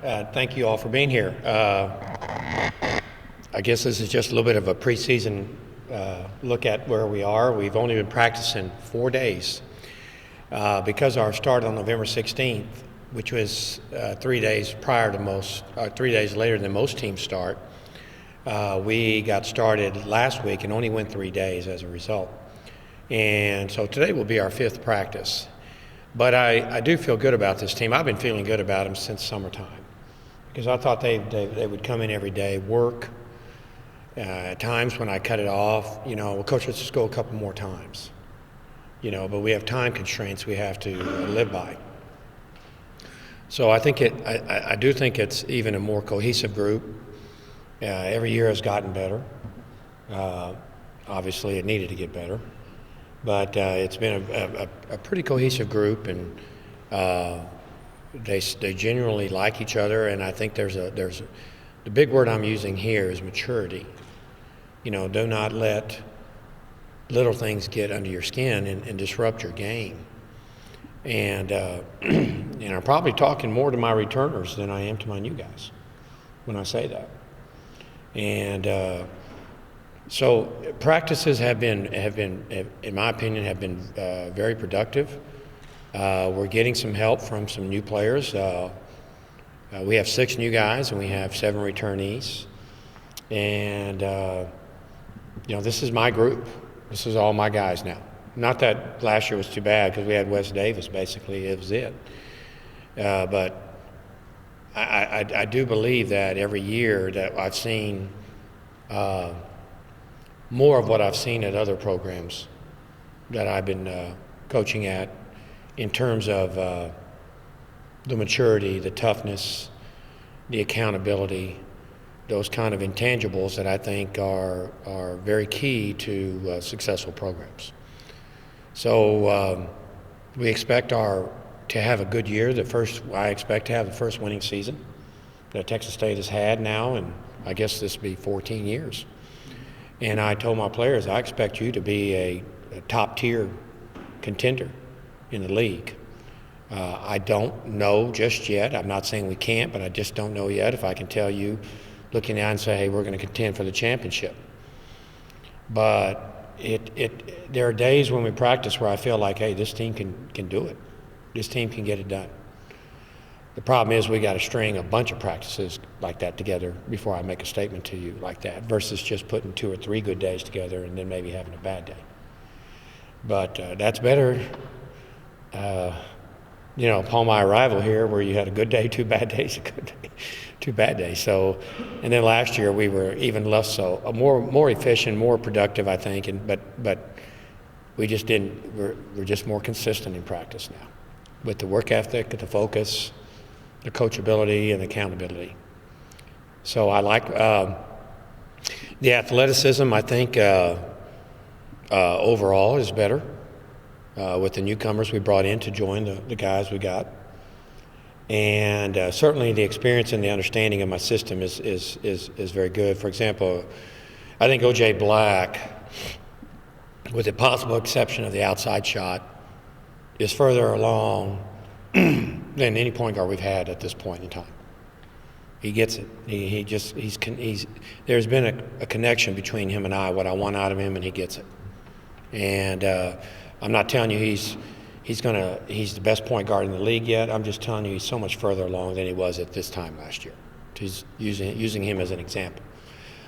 Thank you all for being here. I guess this is just a little bit of a preseason look at where we are. We've only been practicing 4 days because our start on November 16th, which was 3 days prior to most, 3 days later than most teams start. We got started last week and only went 3 days as a result. And so today will be our 5th practice. But I do feel good about this team. I've been feeling good about them since summertime because I thought they would come in every day, work. At times when I cut it off, well, Coach, let's just go a couple more times. But we have time constraints we have to live by. So I think I do think it's even a more cohesive group. Every year has gotten better. Obviously, it needed to get better. But it's been a pretty cohesive group, and they genuinely like each other. And I think the big word I'm using here is maturity. Do not let little things get under your skin and disrupt your game. And I'm probably talking more to my returners than I am to my new guys when I say that. And so practices have been, in my opinion, have been very productive. We're getting some help from some new players. We have 6 new guys and we have 7 returnees. And this is my group. This is all my guys now. Not that last year was too bad because we had Wes Davis, basically, it was it. But I do believe that every year that I've seen more of what I've seen at other programs that I've been coaching at in terms of the maturity, the toughness, the accountability, those kind of intangibles that I think are very key to successful programs. So we expect to have a good year. I expect to have the first winning season that Texas State has had now, and I guess this will be 14 years. And I told my players, I expect you to be a top-tier contender in the league. I don't know just yet. I'm not saying we can't, but I just don't know yet if I can tell you, looking out and say, hey, we're going to contend for the championship. But there are days when we practice where I feel like, hey, this team can do it. This team can get it done. The problem is we got to string a bunch of practices like that together before I make a statement to you like that versus just putting 2 or 3 good days together and then maybe having a bad day. But that's better, upon my arrival here where you had a good day, 2 bad days, a good day, 2 bad days. So, and then last year we were even less so, more efficient, more productive, I think, but we just we're just more consistent in practice now with the work ethic, the focus, the coachability and accountability. So I like the athleticism. I think overall is better with the newcomers we brought in to join the guys we got, and certainly the experience and the understanding of my system is very good. For example, I think O.J. Black, with the possible exception of the outside shot, is further along than any point guard we've had at this point in time. He gets it. There's been a connection between him and I, what I want out of him, and he gets it. And I'm not telling you he's the best point guard in the league yet. I'm just telling you he's so much further along than he was at this time last year. He's using him as an example.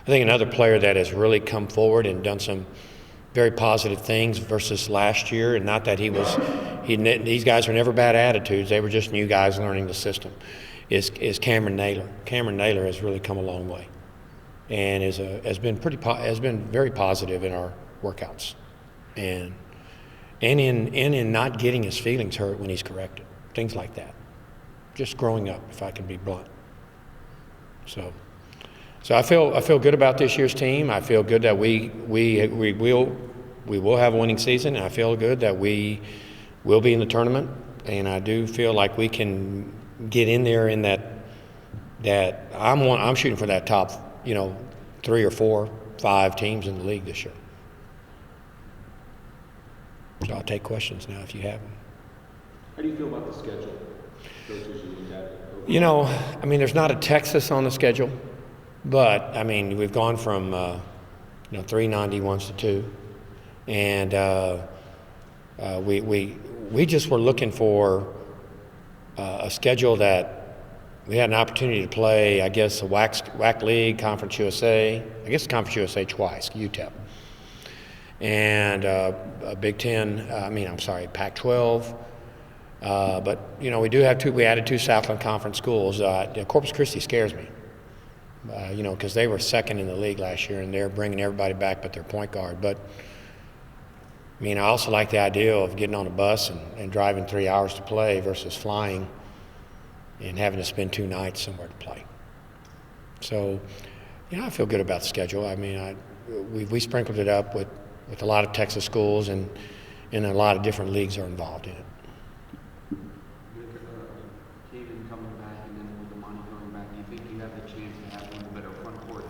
I think another player that has really come forward and done some very positive things versus last year, and not that these guys were never bad attitudes, they were just new guys learning the system, is Cameron Naylor. Cameron Naylor has really come a long way and has been very positive in our workouts and in not getting his feelings hurt when he's corrected, things like that. Just growing up, if I can be blunt. So I feel good about this year's team. I feel good that we will have a winning season, and I feel good that we will be in the tournament. And I do feel like we can get in there in that I'm shooting for that top, 3 or 4, 5 teams in the league this year. So I'll take questions now if you have them. How do you feel about the schedule? Coaches, you look at You know, I mean, there's not a Texas on the schedule, but I mean, we've gone from 391s to 2, and we just were looking for a schedule that we had an opportunity to play. I guess the WAC League, Conference USA. I guess Conference USA twice, UTEP, and a Big Ten. Pac-12. But we do have we added 2 Southland Conference schools. Corpus Christi scares me, because they were second in the league last year, and they're bringing everybody back but their point guard. But I mean, I also like the idea of getting on a bus and driving 3 hours to play versus flying and having to spend 2 nights somewhere to play. So, I feel good about the schedule. I mean, we sprinkled it up with a lot of Texas schools, and a lot of different leagues are involved in it. Coming back, and then with the money coming back, do you think you have the chance to have a little bit of front court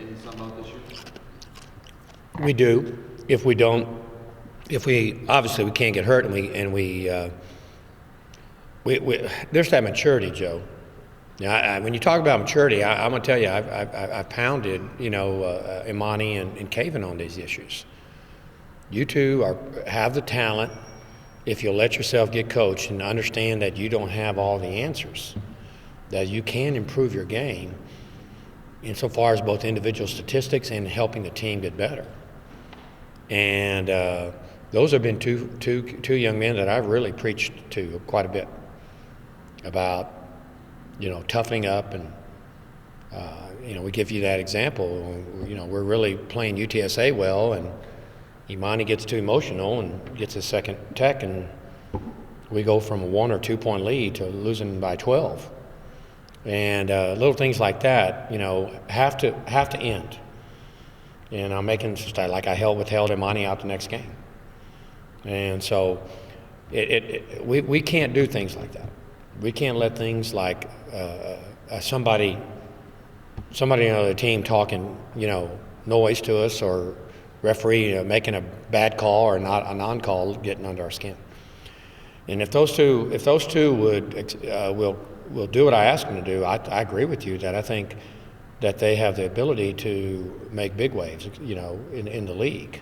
in the Sun Belt this year? We do. If we obviously we can't get hurt, and we there's that maturity, Joe. When you talk about maturity, I'm gonna tell you, I've pounded Imani and Caven on these issues. You two have the talent. If you'll let yourself get coached and understand that you don't have all the answers, that you can improve your game insofar as both individual statistics and helping the team get better. And those have been two young men that I've really preached to quite a bit about, toughening up. And, we give you that example. We're really playing UTSA well, and Imani gets too emotional and gets his second tech, and we go from a 1 or 2 point lead to losing by 12. And little things like that, have to end. And I'm making like I withheld Imani out the next game. And so we can't do things like that. We can't let things like somebody on the other team talking, noise to us, or referee making a bad call or not a non-call getting under our skin. And if those two will do what I ask them to do, I agree with you that I think that they have the ability to make big waves, in the league.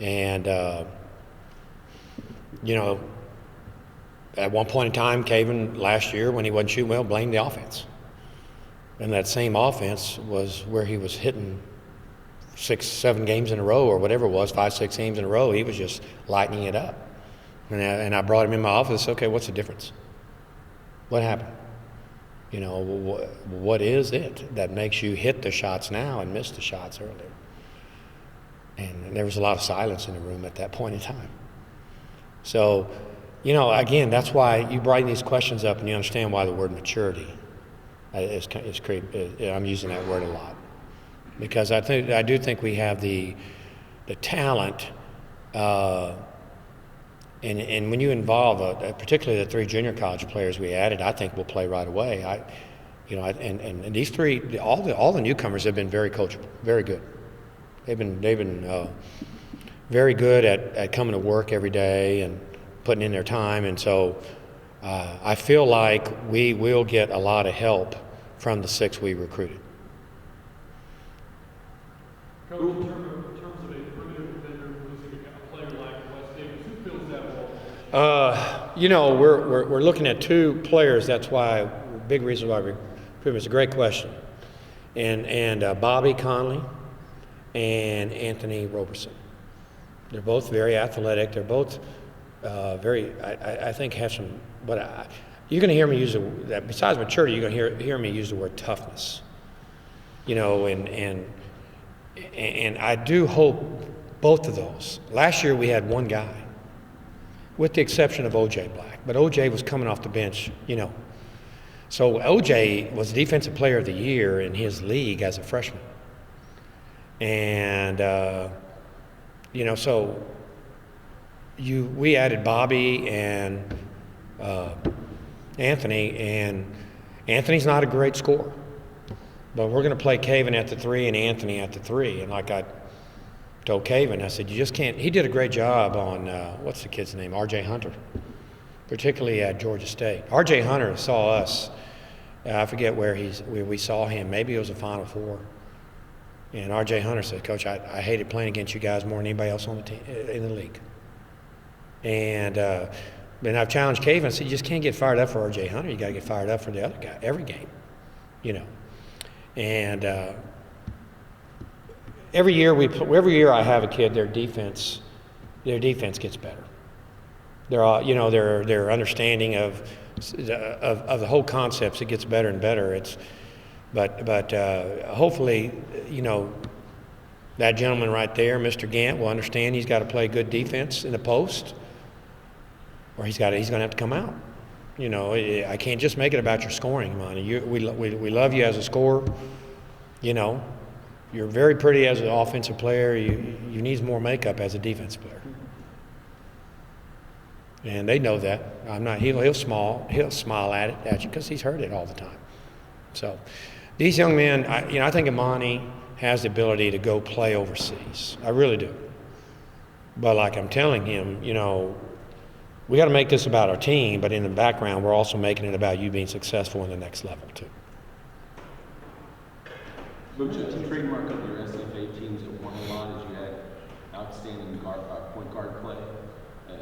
And at one point in time, Caven last year when he wasn't shooting well blamed the offense, and that same offense was where he was hitting 6-7 games in a row, or whatever it was, 5-6 games in a row. He was just lightening it up. And I brought him in my office. Okay, what's the difference? What happened? What is it that makes you hit the shots now and miss the shots earlier? And there was a lot of silence in the room at that point in time. So, again, that's why you bring these questions up, and you understand why the word maturity is I'm using that word a lot. Because I do think we have the talent, and when you involve particularly the 3 junior college players we added, I think we'll play right away. And these 3, all the newcomers have been very coachable, very good. They've been very good at coming to work every day and putting in their time, and so I feel like we will get a lot of help from the 6 we recruited. Coach, in terms of a perimeter defender, losing a player like Wes Davis, who fills that role? We're looking at 2 players. That's why big reason why we recruit. It's a great question, and Bobby Conley and Anthony Roberson. They're both very athletic. They're both I think have some. But you're going to hear me use that. Besides maturity, you're going to hear me use the word toughness. And I do hope both of those. Last year we had 1 guy, with the exception of O.J. Black. But O.J. was coming off the bench, So O.J. was Defensive Player of the Year in his league as a freshman. And, so we added Bobby and Anthony, and Anthony's not a great scorer. But we're going to play Caven at the 3 and Anthony at the 3. And like I told Caven, I said, you just can't. He did a great job on, what's the kid's name? R.J. Hunter, particularly at Georgia State. R.J. Hunter saw us I forget where we saw him. Maybe it was a Final Four. And R.J. Hunter said, Coach, I hated playing against you guys more than anybody else on the team in the league. And I've challenged Caven. I said, you just can't get fired up for R.J. Hunter. You got to get fired up for the other guy every game, you know. And every year I have a kid, their defense gets better. They're all, you know, their understanding of the whole concepts, it gets better and better. But hopefully, you know, that gentleman right there, Mr. Gant, will understand he's got to play good defense in the post, or he's going to have to come out. You know, I can't just make it about your scoring, Monty. We love you as a scorer. You know, you're very pretty as an offensive player. You need more makeup as a defensive player. And they know that. He'll smile at you because he's heard it all the time. So these young men, I think Imani has the ability to go play overseas. I really do. But like I'm telling him, you know, we got to make this about our team, but in the background, we're also making it about you being successful in the next level too. Coach, a trademark of your SFA teams that won a lot is you had outstanding point guard play.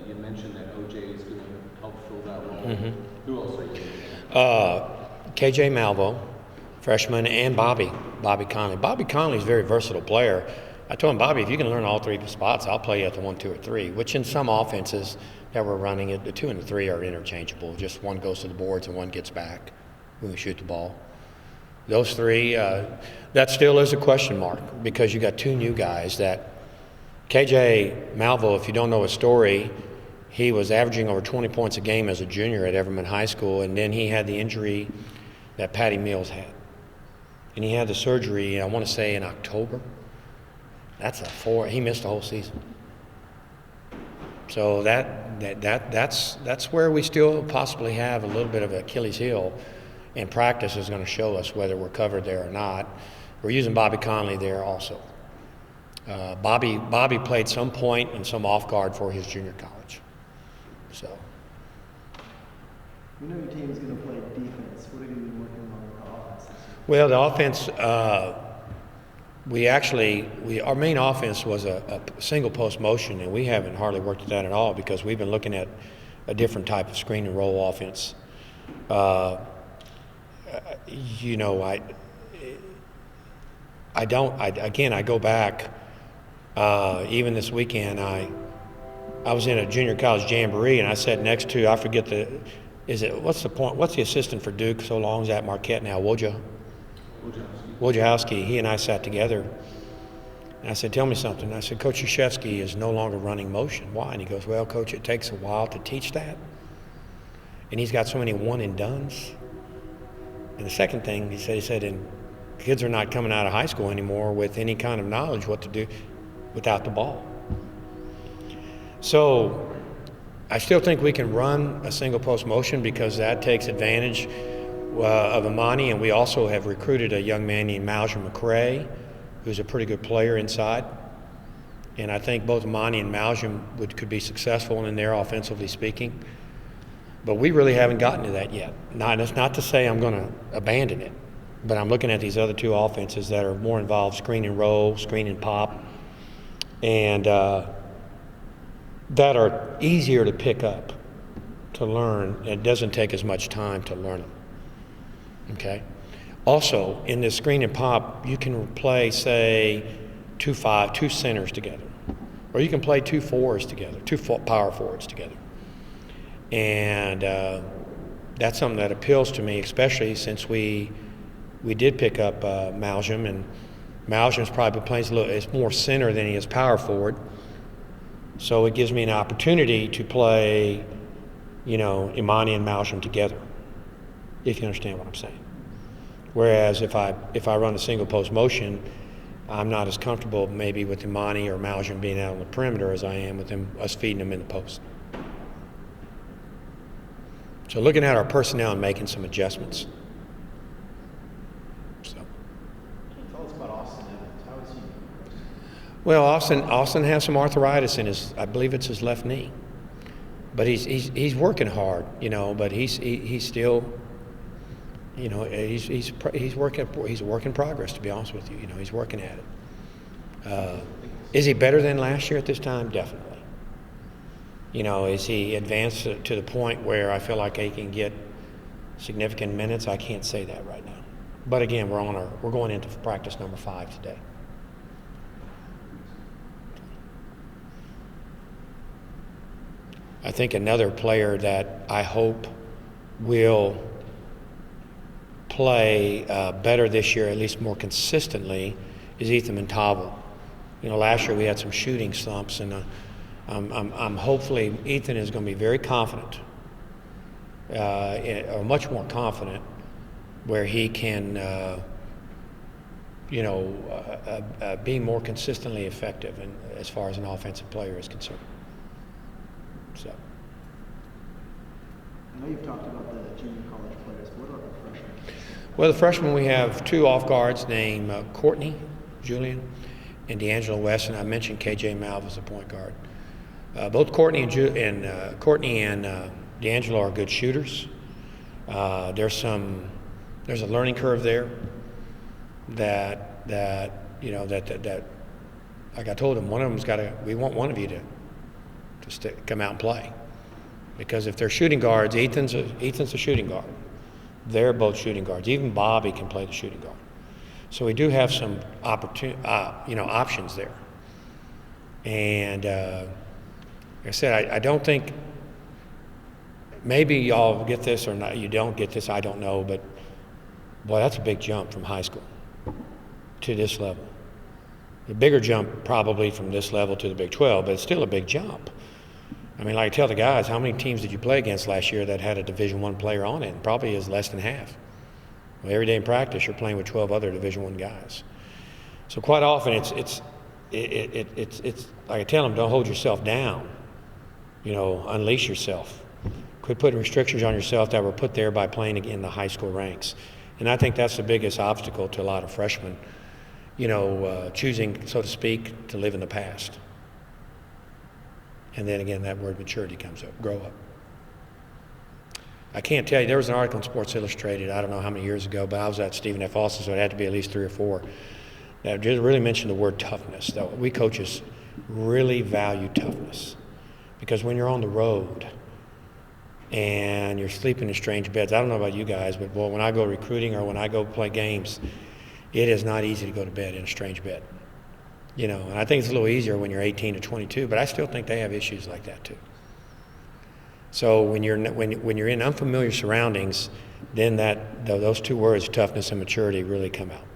You mentioned that OJ is going to help fill that role. Mm-hmm. Who else are you looking at? KJ Malvo, freshman, and Bobby Conley. Bobby Conley is a very versatile player. I told him, Bobby, if you can learn all three spots, I'll play you at the 1, 2, or 3, which in some offenses that we're running, the 2 and the 3 are interchangeable. Just one goes to the boards and one gets back when we shoot the ball. Those 3, that still is a question mark because you got 2 new guys that KJ Malvo, if you don't know his story, he was averaging over 20 points a game as a junior at Everman High School, and then he had the injury that Patty Mills had. And he had the surgery, I want to say in October. He missed the whole season. So that's where we still possibly have a little bit of Achilles heel, and practice is going to show us whether we're covered there or not. We're using Bobby Conley there also. Bobby played some point and some off guard for his junior college. So. We know your team is going to play defense. What are you going to be working on with the offense? Well, the offense, our main offense was a single post motion, and we haven't hardly worked at that at all because we've been looking at a different type of screen and roll offense. You know, I go back. Even this weekend, I was in a junior college jamboree, and I sat next to, what's the assistant for Duke so long is at Marquette now, Wojciechowski. He and I sat together, and I said, tell me something. I said, Coach Krzyzewski is no longer running motion. Why? And he goes, well, Coach, it takes a while to teach that, and he's got so many one and dones. And the second thing he said, and kids are not coming out of high school anymore with any kind of knowledge what to do without the ball. So I still think we can run a single post motion because that takes advantage of Imani, and we also have recruited a young man named Malcolm McRae, who's a pretty good player inside. And I think both Imani and Malcolm could be successful in there offensively speaking. But we really haven't gotten to that yet. That's not to say I'm going to abandon it, but I'm looking at these other 2 offenses that are more involved screen and roll, screen and pop, and that are easier to pick up, to learn. It doesn't take as much time to learn them. Okay? Also, in this screen and pop, you can play, say, 2 centers together, or you can play 2 fours together, 2 power forwards together. And that's something that appeals to me, especially since we did pick up Malcolm, and Malcolm's probably plays it's more center than he is power forward. So it gives me an opportunity to play, you know, Imani and Malcolm together, if you understand what I'm saying. Whereas if I run a single post motion, I'm not as comfortable maybe with Imani or Malcolm being out on the perimeter as I am with us feeding them in the post. So looking at our personnel and making some adjustments. So. Can you tell us about Austin Evans? How is he? Well, Austin has some arthritis in I believe it's his left knee. But he's working hard, you know, but he's still, You know, he's a work in progress, to be honest with you. You know, he's working at it. Is he better than last year at this time? Definitely. You know, is he advanced to the point where I feel like he can get significant minutes? I can't say that right now. But again, we're going into practice number 5 today. I think another player that I hope will play better this year, at least more consistently, is Ethan Montalvo. You know, last year we had some shooting slumps, and I'm hopefully Ethan is going to be very confident, or much more confident, where he can, be more consistently effective, and as far as an offensive player is concerned. So. I know you've talked about the junior college players. What about the freshmen? Well, the freshmen, we have 2 off guards named Courtney Julian and D'Angelo West, and I mentioned KJ Malv as a point guard. Both Courtney and D'Angelo are good shooters. There's a learning curve there that like I told him, one of them's we want one of you to come out and play, because if they're shooting guards, Ethan's a shooting guard. They're both shooting guards. Even Bobby can play the shooting guard. So we do have some options there. And like I said, I don't think, maybe y'all get this or not. You don't get this. I don't know, but boy, that's a big jump from high school to this level. The bigger jump probably from this level to the Big 12, but it's still a big jump. I mean, like I tell the guys, how many teams did you play against last year that had a Division I player on it? And probably is less than half. Well, every day in practice, you're playing with 12 other Division I guys. So quite often, it's like I tell them, don't hold yourself down. You know, unleash yourself. Quit putting restrictions on yourself that were put there by playing in the high school ranks. And I think that's the biggest obstacle to a lot of freshmen, choosing, so to speak, to live in the past. And then again, that word maturity comes up, grow up. I can't tell you, there was an article in Sports Illustrated, I don't know how many years ago, but I was at Stephen F. Austin, so it had to be at least 3 or 4, that just really mentioned the word toughness. That we coaches really value toughness, because when you're on the road and you're sleeping in strange beds, I don't know about you guys, but boy, when I go recruiting or when I go play games, it is not easy to go to bed in a strange bed. You know, and I think it's a little easier when you're 18 to 22, but I still think they have issues like that too. So when you're in unfamiliar surroundings, then those 2 words, toughness and maturity, really come out.